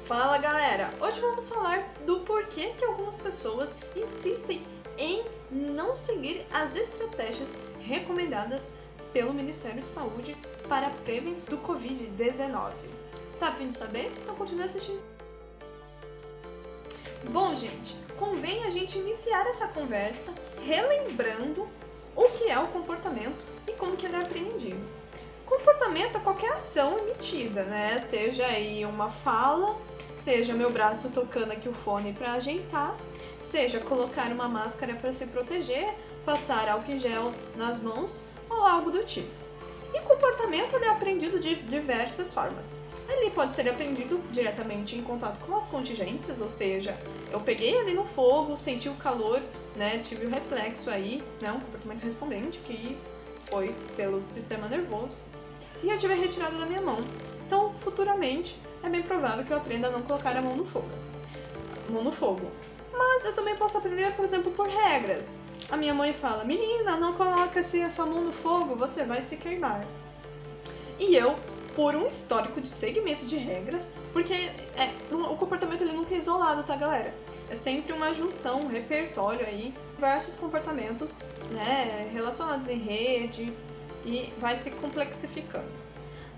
Fala galera! Hoje vamos falar do porquê que algumas pessoas insistem em não seguir as estratégias recomendadas pelo Ministério de Saúde para a prevenção do Covid-19. Tá a fim de saber? Então continue assistindo. Bom, gente, convém a gente iniciar essa conversa relembrando o que é o comportamento e como que ele é apreendido. Comportamento é qualquer ação emitida, né? Seja aí uma fala, seja meu braço tocando aqui o fone para ajeitar, seja colocar uma máscara para se proteger, passar álcool em gel nas mãos ou algo do tipo. E comportamento ele é aprendido de diversas formas. Ele pode ser aprendido diretamente em contato com as contingências, ou seja, eu peguei ali no fogo, senti o calor, né? Tive o reflexo aí, né? Um comportamento respondente que foi pelo sistema nervoso. E eu tive a retirada da minha mão. Então, futuramente, é bem provável que eu aprenda a não colocar a mão no fogo. Mas eu também posso aprender, por exemplo, por regras. A minha mãe fala, menina, não coloque essa mão no fogo, você vai se queimar. E eu, por um histórico de seguimento de regras, porque o comportamento ele nunca é isolado, tá, galera? É sempre uma junção, um repertório aí, diversos comportamentos, né, relacionados em rede, e vai se complexificando.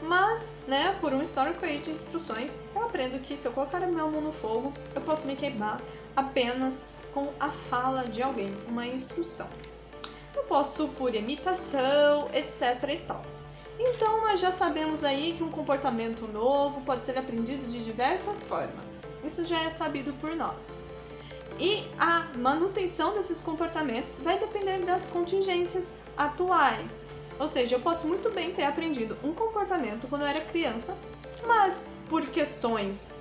Mas, né, por um histórico aí de instruções, eu aprendo que se eu colocar a minha mão no fogo, eu posso me queimar apenas com a fala de alguém, uma instrução. Eu posso por imitação, etc e tal. Então, nós já sabemos aí que um comportamento novo pode ser aprendido de diversas formas. Isso já é sabido por nós. E a manutenção desses comportamentos vai depender das contingências atuais. Ou seja, eu posso muito bem ter aprendido um comportamento quando eu era criança, mas por questões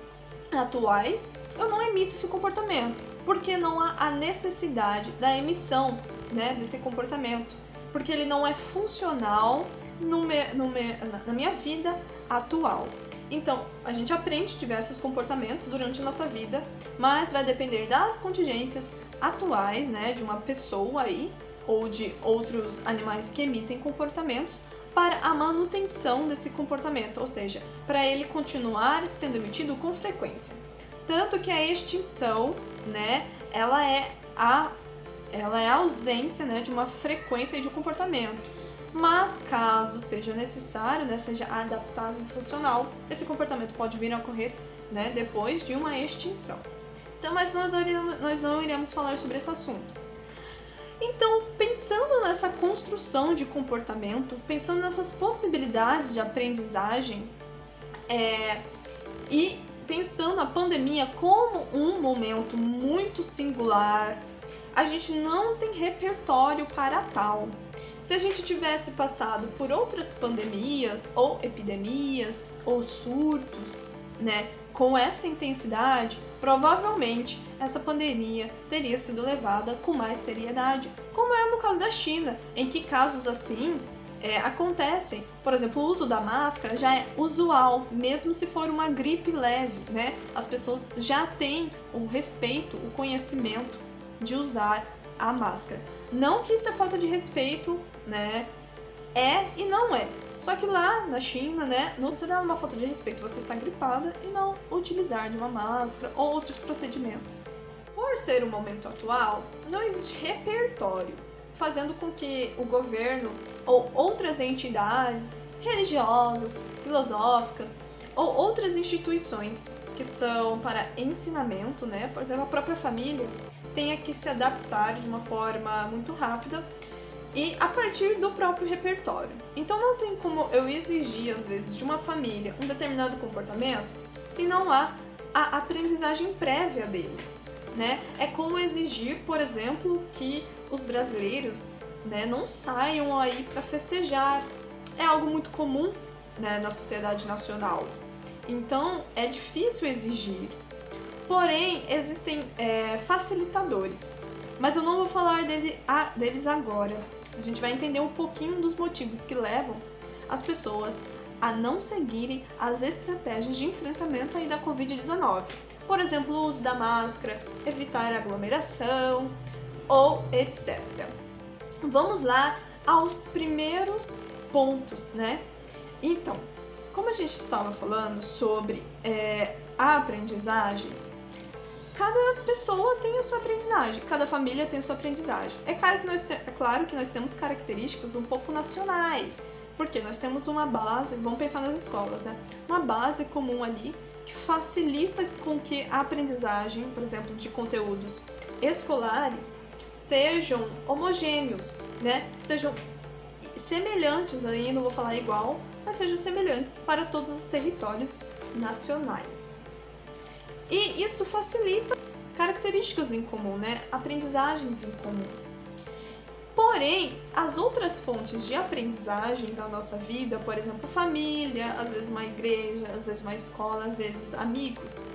atuais eu não emito esse comportamento, porque não há a necessidade da emissão, né, desse comportamento, porque ele não é funcional na minha vida atual. Então, a gente aprende diversos comportamentos durante a nossa vida, mas vai depender das contingências atuais, né, de uma pessoa aí, ou de outros animais que emitem comportamentos para a manutenção desse comportamento, ou seja, para ele continuar sendo emitido com frequência. Tanto que a extinção, né, ela é a ausência, né, de uma frequência de um comportamento. Mas caso seja necessário, né, seja adaptável e funcional, esse comportamento pode vir a ocorrer, né, depois de uma extinção. Então, mas nós não iremos falar sobre esse assunto. Então, pensando nessa construção de comportamento, pensando nessas possibilidades de aprendizagem e pensando a pandemia como um momento muito singular, a gente não tem repertório para tal. Se a gente tivesse passado por outras pandemias ou epidemias ou surtos, né, com essa intensidade, provavelmente essa pandemia teria sido levada com mais seriedade, como é no caso da China, em que casos assim acontecem. Por exemplo, o uso da máscara já é usual, mesmo se for uma gripe leve, né? As pessoas já têm o respeito, o conhecimento de usar a máscara. Não que isso é falta de respeito, né? É e não é. Só que lá na China, né, não será uma falta de respeito você estar gripada e não utilizar de uma máscara ou outros procedimentos. Por ser o momento atual, não existe repertório, fazendo com que o governo ou outras entidades religiosas, filosóficas ou outras instituições que são para ensinamento, né, por exemplo, a própria família, tenha que se adaptar de uma forma muito rápida e a partir do próprio repertório. Então não tem como eu exigir, às vezes, de uma família um determinado comportamento se não há a aprendizagem prévia dele, né? É como exigir, por exemplo, que os brasileiros, né, não saiam aí para festejar. É algo muito comum, né, na sociedade nacional. Então é difícil exigir. Porém, existem facilitadores. Mas eu não vou falar deles agora. A gente vai entender um pouquinho dos motivos que levam as pessoas a não seguirem as estratégias de enfrentamento aí da Covid-19. Por exemplo, o uso da máscara, evitar aglomeração ou etc. Vamos lá aos primeiros pontos, né? Então, como a gente estava falando sobre a aprendizagem, cada pessoa tem a sua aprendizagem, cada família tem a sua aprendizagem. É claro que nós temos características um pouco nacionais, porque nós temos uma base, vamos pensar nas escolas, né? Uma base comum ali que facilita com que a aprendizagem, por exemplo, de conteúdos escolares, sejam homogêneos, né? Sejam semelhantes aí, não vou falar igual, mas sejam semelhantes para todos os territórios nacionais. E isso facilita características em comum, né? Aprendizagens em comum. Porém, as outras fontes de aprendizagem da nossa vida, por exemplo, família, às vezes uma igreja, às vezes uma escola, às vezes amigos,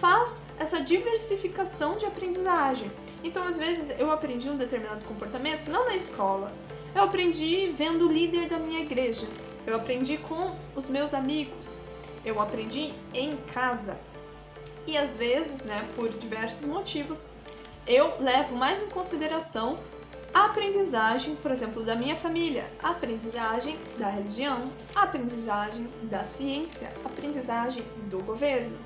faz essa diversificação de aprendizagem. Então, às vezes, eu aprendi um determinado comportamento, não na escola. Eu aprendi vendo o líder da minha igreja. Eu aprendi com os meus amigos. Eu aprendi em casa. E às vezes, né, por diversos motivos, eu levo mais em consideração a aprendizagem, por exemplo, da minha família, a aprendizagem da religião, a aprendizagem da ciência, a aprendizagem do governo.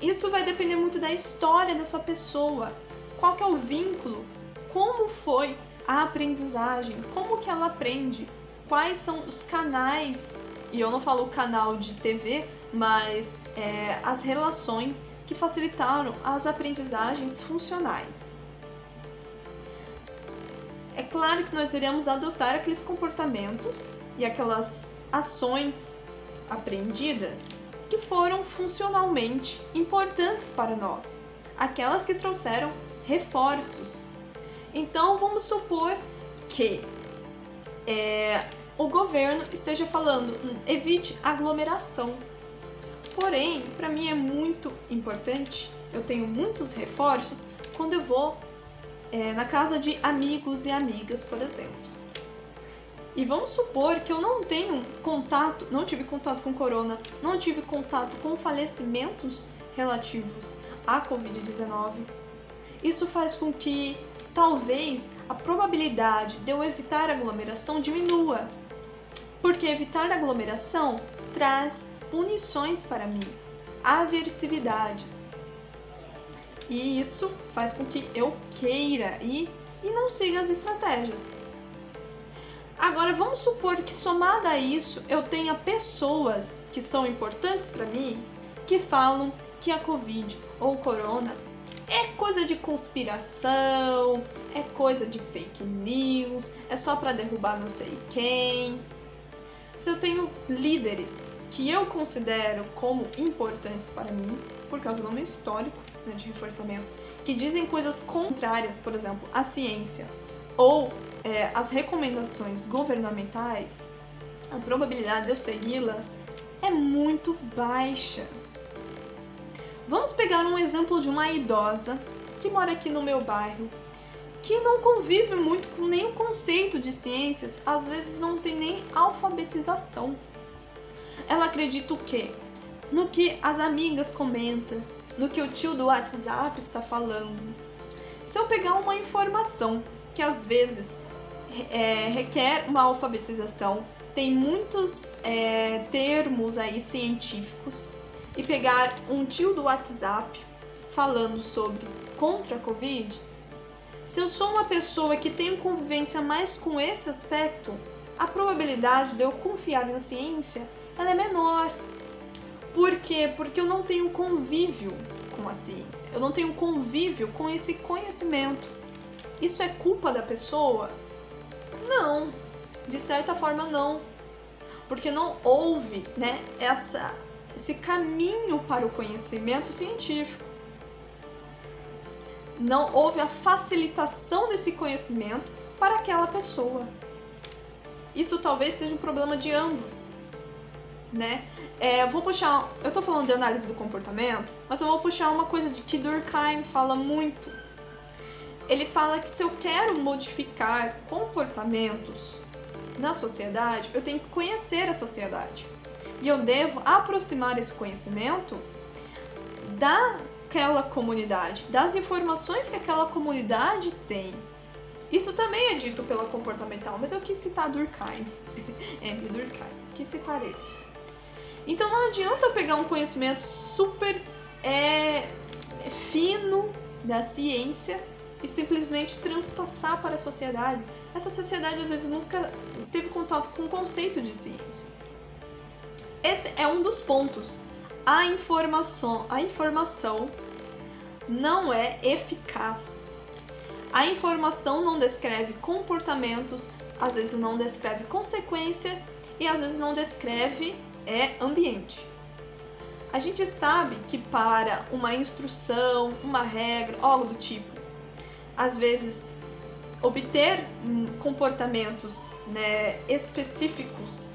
Isso vai depender muito da história dessa pessoa, qual que é o vínculo, como foi a aprendizagem, como que ela aprende, quais são os canais, e eu não falo o canal de TV, mas as relações que facilitaram as aprendizagens funcionais. É claro que nós iremos adotar aqueles comportamentos e aquelas ações aprendidas que foram funcionalmente importantes para nós, aquelas que trouxeram reforços. Então vamos supor que o governo esteja falando, evite aglomeração. Porém, para mim é muito importante, eu tenho muitos reforços quando eu vou na casa de amigos e amigas, por exemplo. E vamos supor que eu não tenho contato, não tive contato com corona, não tive contato com falecimentos relativos à Covid-19. Isso faz com que talvez a probabilidade de eu evitar aglomeração diminua, porque evitar aglomeração traz punições para mim, aversividades. E isso faz com que eu queira ir e não siga as estratégias. Agora, vamos supor que somada a isso, eu tenha pessoas que são importantes para mim, que falam que a Covid ou o Corona é coisa de conspiração, é coisa de fake news, é só para derrubar não sei quem. Se eu tenho líderes que eu considero como importantes para mim, por causa do meu histórico, né, de reforçamento, que dizem coisas contrárias, por exemplo, à ciência ou às recomendações governamentais, a probabilidade de eu segui-las é muito baixa. Vamos pegar um exemplo de uma idosa que mora aqui no meu bairro, que não convive muito com nenhum conceito de ciências, às vezes não tem nem alfabetização. Ela acredita o quê? No que as amigas comentam, no que o tio do WhatsApp está falando. Se eu pegar uma informação que às vezes requer uma alfabetização, tem muitos termos aí científicos, e pegar um tio do WhatsApp falando sobre contra a Covid, se eu sou uma pessoa que tem convivência mais com esse aspecto, a probabilidade de eu confiar na ciência ela é menor. Por quê? Porque eu não tenho convívio com a ciência, eu não tenho convívio com esse conhecimento. Isso é culpa da pessoa? Não, de certa forma não, porque não houve, né, esse caminho para o conhecimento científico. Não houve a facilitação desse conhecimento para aquela pessoa. Isso talvez seja um problema de ambos, né? Eu estou falando de análise do comportamento, mas eu vou puxar uma coisa que Durkheim fala muito. Ele fala que se eu quero modificar comportamentos na sociedade, eu tenho que conhecer a sociedade. E eu devo aproximar esse conhecimento daquela comunidade, das informações que aquela comunidade tem. Isso também é dito pela comportamental, mas eu quis citar Durkheim. Durkheim, quis citar ele. Então não adianta eu pegar um conhecimento super fino da ciência e simplesmente transpassar para a sociedade. Essa sociedade às vezes nunca teve contato com o conceito de ciência. Esse é um dos pontos. A informação não é eficaz. A informação não descreve comportamentos, às vezes não descreve consequência e às vezes não descreve ambiente. A gente sabe que para uma instrução, uma regra, algo do tipo, às vezes obter comportamentos, específicos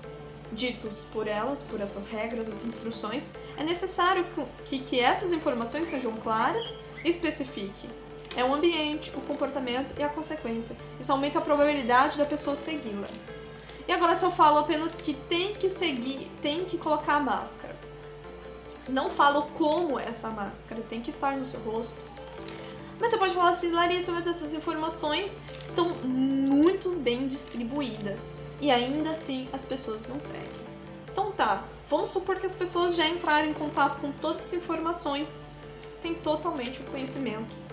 ditos por elas, por essas regras, as instruções, é necessário que essas informações sejam claras e especifiquem o ambiente, o comportamento e a consequência. Isso aumenta a probabilidade da pessoa segui-la. E agora se eu falo apenas que tem que seguir, tem que colocar a máscara. Não falo como essa máscara tem que estar no seu rosto. Mas você pode falar assim, Larissa, mas essas informações estão muito bem distribuídas. E ainda assim as pessoas não seguem. Então tá, vamos supor que as pessoas já entraram em contato com todas essas informações, têm totalmente o conhecimento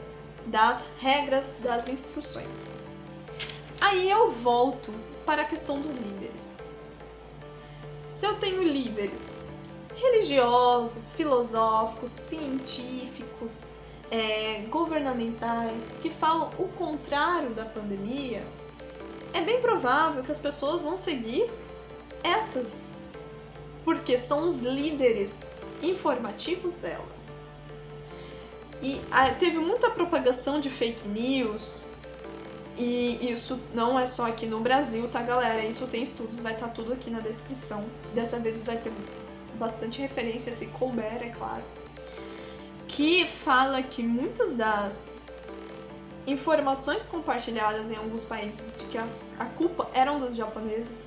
das regras, das instruções. Aí eu volto para a questão dos líderes. Se eu tenho líderes religiosos, filosóficos, científicos, governamentais, que falam o contrário da pandemia, é bem provável que as pessoas vão seguir essas, porque são os líderes informativos dela. E teve muita propagação de fake news, e isso não é só aqui no Brasil, tá, galera? Isso tem estudos, vai estar tudo aqui na descrição. Dessa vez vai ter bastante referência, se couber, é claro. Que fala que muitas das informações compartilhadas em alguns países de que a culpa eram dos japoneses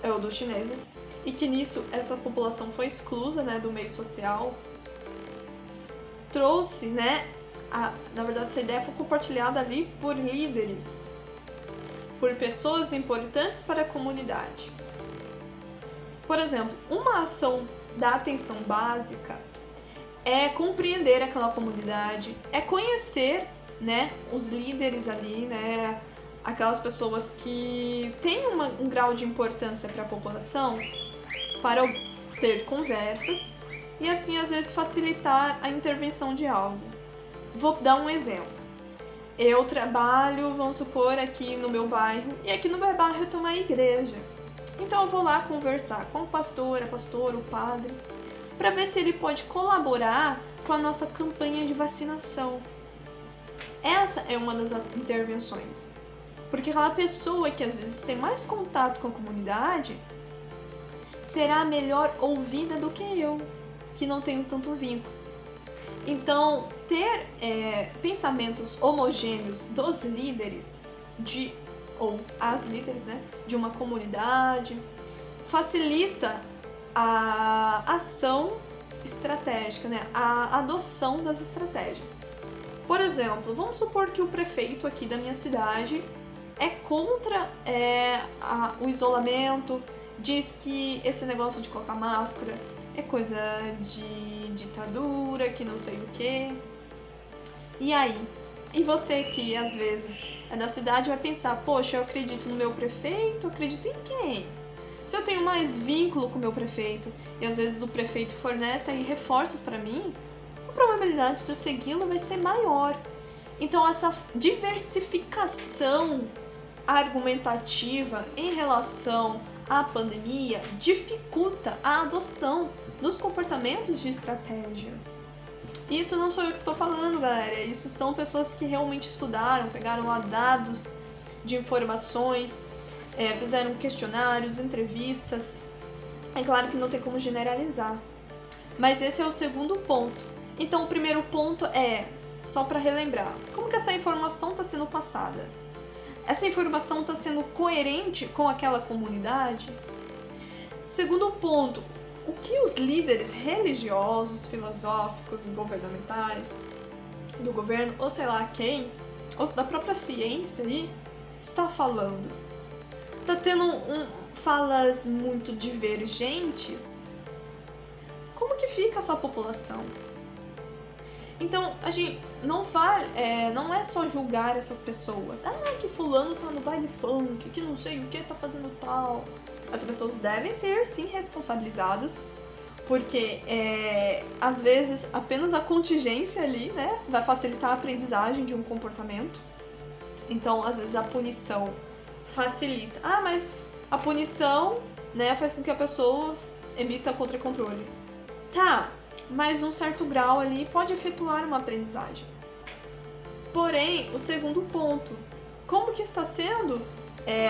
ou dos chineses, e que nisso essa população foi exclusa, do meio social, trouxe, na verdade essa ideia foi compartilhada ali por líderes, por pessoas importantes para a comunidade. Por exemplo, uma ação da atenção básica é compreender aquela comunidade, é conhecer, os líderes ali, aquelas pessoas que têm um grau de importância para a população, para ter conversas e assim às vezes facilitar a intervenção de algo. Vou dar um exemplo. Eu trabalho, vamos supor, aqui no meu bairro, e aqui no meu bairro tem uma igreja. Então eu vou lá conversar com o pastor, a pastora, o padre, para ver se ele pode colaborar com a nossa campanha de vacinação. Essa é uma das intervenções. Porque aquela pessoa que às vezes tem mais contato com a comunidade será melhor ouvida do que eu, que não tenho tanto vínculo. Então, ter pensamentos homogêneos dos líderes, ou as líderes, de uma comunidade, facilita a ação estratégica, a adoção das estratégias. Por exemplo, vamos supor que o prefeito aqui da minha cidade é contra o isolamento, diz que esse negócio de colocar máscara é coisa de ditadura, que não sei o quê. E aí? E você que às vezes é da cidade vai pensar, poxa, eu acredito no meu prefeito, eu acredito em quem? Se eu tenho mais vínculo com o meu prefeito e às vezes o prefeito fornece aí reforços para mim, a probabilidade de eu segui-lo vai ser maior. Então essa diversificação argumentativa em relação à pandemia dificulta a adoção dos comportamentos de estratégia. Isso não sou eu que estou falando, galera. Isso são pessoas que realmente estudaram, pegaram lá dados de informações, fizeram questionários, entrevistas. É claro que não tem como generalizar. Mas esse é o segundo ponto. Então o primeiro ponto é, só para relembrar, como que essa informação está sendo passada? Essa informação está sendo coerente com aquela comunidade? Segundo ponto, o que os líderes religiosos, filosóficos, governamentais, do governo, ou sei lá quem, ou da própria ciência aí, está falando? Está tendo falas muito divergentes? como que fica essa população? Então, a gente não é só julgar essas pessoas. Que fulano tá no baile funk, que não sei o que tá fazendo tal. As pessoas devem ser, sim, responsabilizadas, porque às vezes apenas a contingência ali, né, vai facilitar a aprendizagem de um comportamento. Então, às vezes a punição facilita. Mas a punição, né, faz com que a pessoa emita contra-controle. Tá, mas um certo grau ali pode efetuar uma aprendizagem. Porém, o segundo ponto, como que está sendo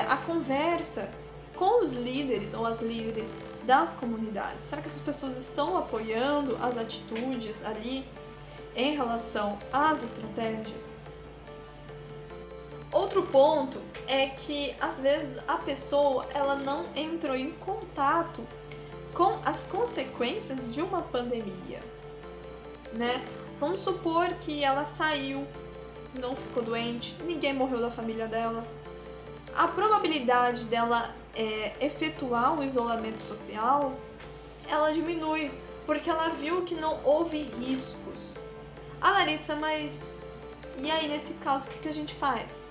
a conversa com os líderes ou as líderes das comunidades? Será que essas pessoas estão apoiando as atitudes ali em relação às estratégias? Outro ponto é que às vezes a pessoa ela não entrou em contato com as consequências de uma pandemia, né? Vamos supor que ela saiu, não ficou doente, ninguém morreu da família dela. A probabilidade dela efetuar o isolamento social, ela diminui, porque ela viu que não houve riscos. Larissa, mas e aí nesse caso o que a gente faz?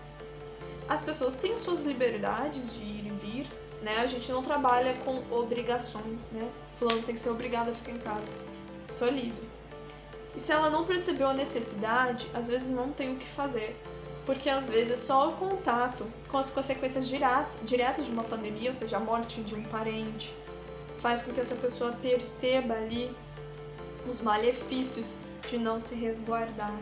As pessoas têm suas liberdades de ir e vir, né? A gente não trabalha com obrigações, né? Fulano tem que ser obrigado a ficar em casa. Sou livre. E se ela não percebeu a necessidade, às vezes não tem o que fazer. Porque às vezes só o contato com as consequências diretas de uma pandemia, ou seja, a morte de um parente, faz com que essa pessoa perceba ali os malefícios de não se resguardar.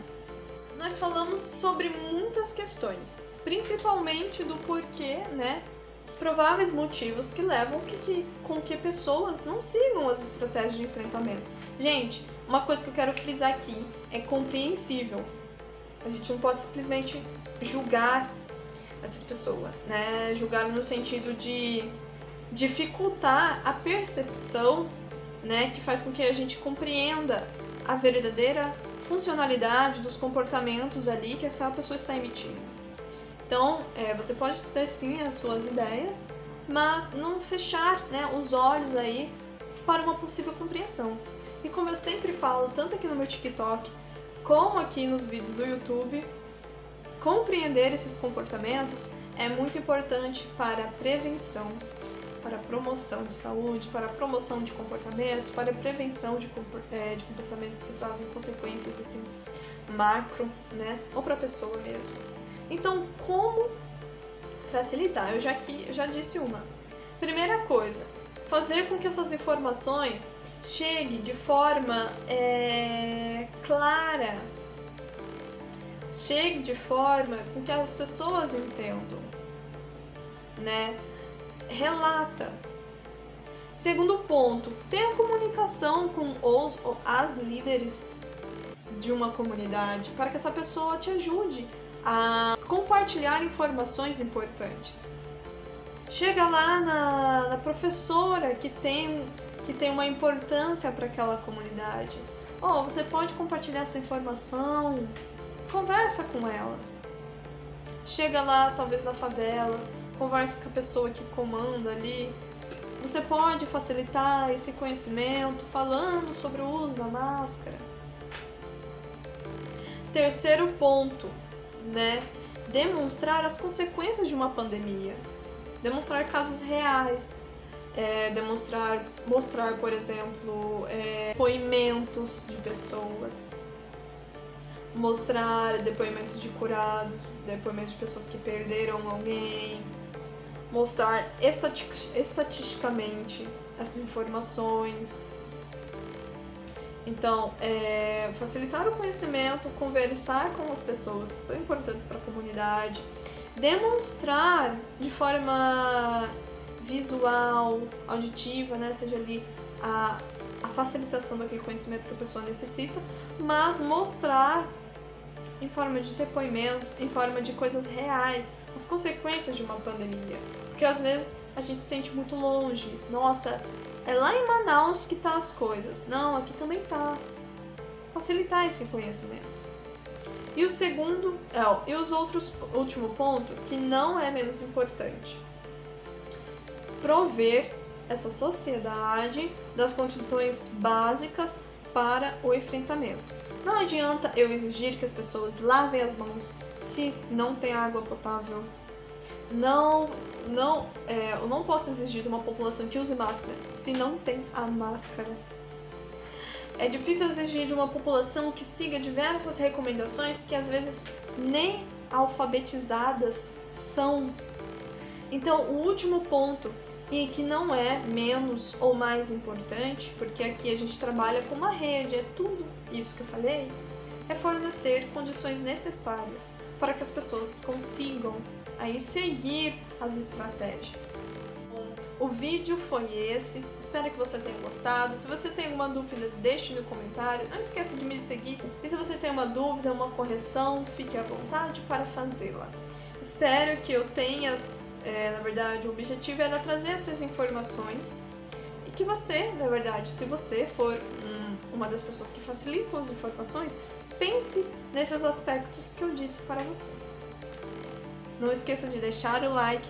Nós falamos sobre muitas questões, principalmente do porquê, né? Os prováveis motivos que levam com que pessoas não sigam as estratégias de enfrentamento. Gente, uma coisa que eu quero frisar aqui é compreensível. A gente não pode simplesmente julgar essas pessoas, né? Julgar no sentido de dificultar a percepção, né? Que faz com que a gente compreenda a verdadeira funcionalidade dos comportamentos ali que essa pessoa está emitindo. Então, você pode ter sim as suas ideias, mas não fechar, né, os olhos aí para uma possível compreensão. E como eu sempre falo, tanto aqui no meu TikTok, como aqui nos vídeos do YouTube, compreender esses comportamentos é muito importante para a prevenção, para a promoção de saúde, para a promoção de comportamentos, para a prevenção de comportamentos que trazem consequências assim, macro, né, ou para a pessoa mesmo. Então, como facilitar? Eu já disse uma. Primeira coisa, fazer com que essas informações cheguem de forma clara, chegue de forma com que as pessoas entendam, né? Relata. Segundo ponto, tenha comunicação com as líderes de uma comunidade para que essa pessoa te ajude a compartilhar informações importantes. Chega lá na professora que tem uma importância para aquela comunidade. Você pode compartilhar essa informação, conversa com elas. Chega lá, talvez na favela, conversa com a pessoa que comanda ali. Você pode facilitar esse conhecimento falando sobre o uso da máscara. Terceiro ponto, né? Demonstrar as consequências de uma pandemia, demonstrar casos reais, mostrar, por exemplo, depoimentos de pessoas, mostrar depoimentos de curados, depoimentos de pessoas que perderam alguém, mostrar estatisticamente essas informações. Então, facilitar o conhecimento, conversar com as pessoas que são importantes para a comunidade, demonstrar de forma visual, auditiva, né, seja ali a facilitação daquele conhecimento que a pessoa necessita, mas mostrar em forma de depoimentos, em forma de coisas reais, as consequências de uma pandemia. Porque às vezes a gente se sente muito longe. Nossa, é lá em Manaus que tá as coisas. Não, aqui também tá. Facilitar esse conhecimento. E o segundo, último ponto, que não é menos importante. Prover essa sociedade das condições básicas para o enfrentamento. Não adianta eu exigir que as pessoas lavem as mãos se não tem água potável. Eu não posso exigir de uma população que use máscara se não tem a máscara. É difícil exigir de uma população que siga diversas recomendações que às vezes nem alfabetizadas são. Então, o último ponto, e que não é menos ou mais importante, porque aqui a gente trabalha com uma rede, é tudo isso que eu falei, é fornecer condições necessárias para que as pessoas consigam aí seguir as estratégias. O vídeo foi esse, espero que você tenha gostado. Se você tem alguma dúvida, deixe no comentário. Não esqueça de me seguir. E se você tem uma dúvida, uma correção, fique à vontade para fazê-la. Espero que eu tenha, na verdade, o objetivo era trazer essas informações. E que você, na verdade, se você for uma das pessoas que facilitam as informações, pense nesses aspectos que eu disse para você. Não esqueça de deixar o like